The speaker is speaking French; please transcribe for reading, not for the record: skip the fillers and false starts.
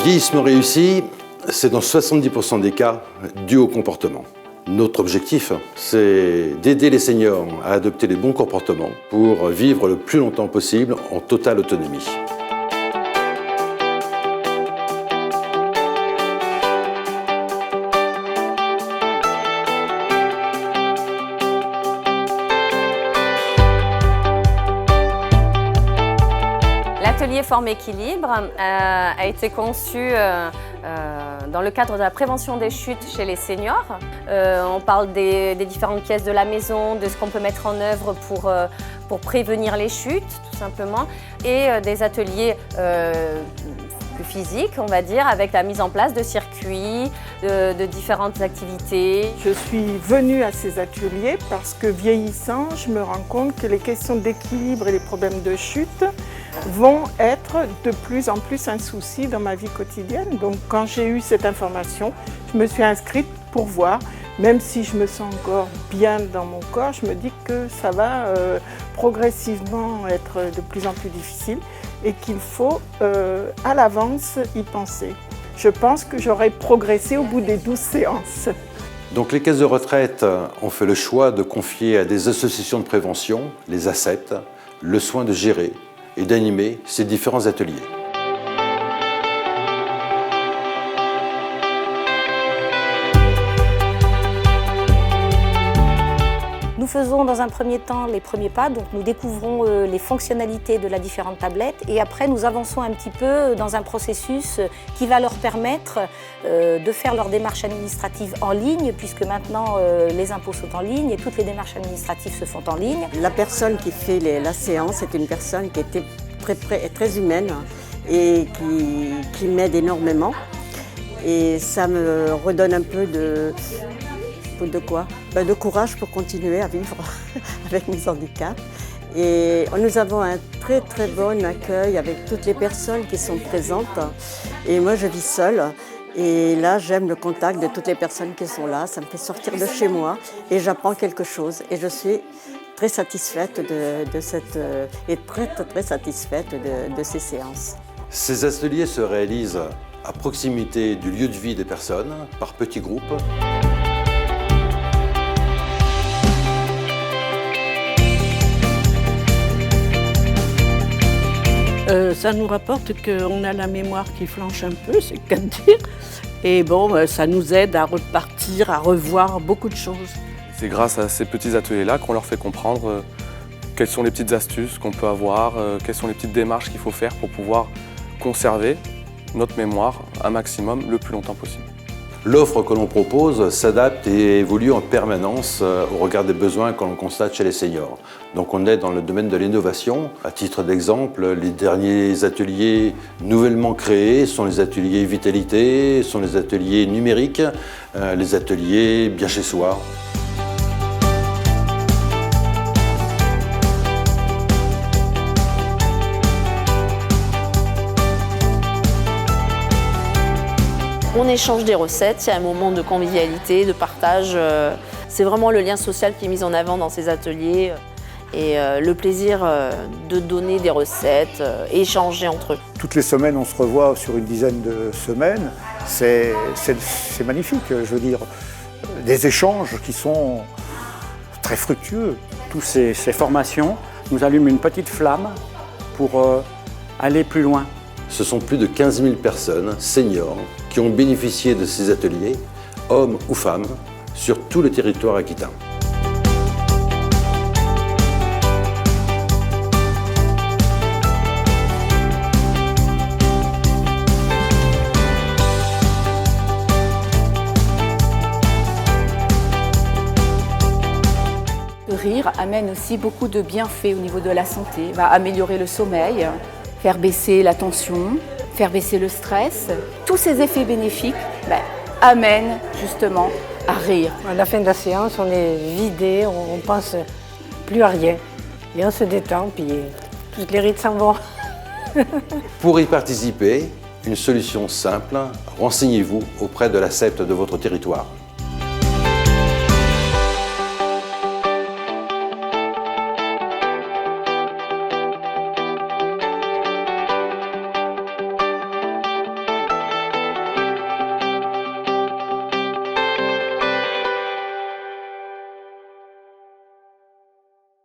vieillissement réussi, c'est dans 70% des cas dû au comportement. Notre objectif, c'est d'aider les seniors à adopter les bons comportements pour vivre le plus longtemps possible en totale autonomie. L'atelier Forme Équilibre a été conçu dans le cadre de la prévention des chutes chez les seniors. On parle des différentes pièces de la maison, de ce qu'on peut mettre en œuvre pour prévenir les chutes, tout simplement, et des ateliers plus physiques, on va dire, avec la mise en place de circuits, de différentes activités. Je suis venue à ces ateliers parce que vieillissant, je me rends compte que les questions d'équilibre et les problèmes de chute vont être de plus en plus un souci dans ma vie quotidienne. Donc quand j'ai eu cette information, je me suis inscrite pour voir. Même si je me sens encore bien dans mon corps, je me dis que ça va progressivement être de plus en plus difficile et qu'il faut à l'avance y penser. Je pense que j'aurai progressé au bout des 12 séances. Donc les caisses de retraite ont fait le choix de confier à des associations de prévention, les ACEPT, le soin de gérer et d'animer ces différents ateliers. Nous faisons dans un premier temps les premiers pas, donc nous découvrons les fonctionnalités de la différente tablette et après nous avançons un petit peu dans un processus qui va leur permettre de faire leurs démarches administratives en ligne puisque maintenant les impôts sont en ligne et toutes les démarches administratives se font en ligne. La personne qui fait la séance est une personne qui était très humaine et qui m'aide énormément et ça me redonne un peu de quoi ? De courage pour continuer à vivre avec mes handicaps. Et nous avons un très bon accueil avec toutes les personnes qui sont présentes. Et moi, je vis seule. Et là, j'aime le contact de toutes les personnes qui sont là. Ça me fait sortir de chez moi et j'apprends quelque chose. Et je suis très satisfaite et très satisfaite de ces séances. Ces ateliers se réalisent à proximité du lieu de vie des personnes, par petits groupes. Ça nous rapporte qu'on a la mémoire qui flanche un peu, c'est le cas de dire. Et bon, ça nous aide à repartir, à revoir beaucoup de choses. C'est grâce à ces petits ateliers-là qu'on leur fait comprendre quelles sont les petites astuces qu'on peut avoir, quelles sont les petites démarches qu'il faut faire pour pouvoir conserver notre mémoire un maximum le plus longtemps possible. L'offre que l'on propose s'adapte et évolue en permanence au regard des besoins que l'on constate chez les seniors. Donc on est dans le domaine de l'innovation. À titre d'exemple, les derniers ateliers nouvellement créés sont les ateliers vitalité, sont les ateliers numériques, les ateliers bien chez soi. On échange des recettes, il y a un moment de convivialité, de partage. C'est vraiment le lien social qui est mis en avant dans ces ateliers et le plaisir de donner des recettes, échanger entre eux. Toutes les semaines, on se revoit sur une dizaine de semaines. C'est magnifique, je veux dire. Des échanges qui sont très fructueux. Toutes ces formations nous allument une petite flamme pour aller plus loin. Ce sont plus de 15 000 personnes, seniors, qui ont bénéficié de ces ateliers, hommes ou femmes, sur tout le territoire aquitain. Le rire amène aussi beaucoup de bienfaits au niveau de la santé, va améliorer le sommeil, faire baisser la tension, faire baisser le stress. Tous ces effets bénéfiques amènent justement à rire. À la fin de la séance, on est vidé, on ne pense plus à rien. Et on se détend, puis toutes les rides s'en vont. Pour y participer, une solution simple, renseignez-vous auprès de l'ACEPT de votre territoire.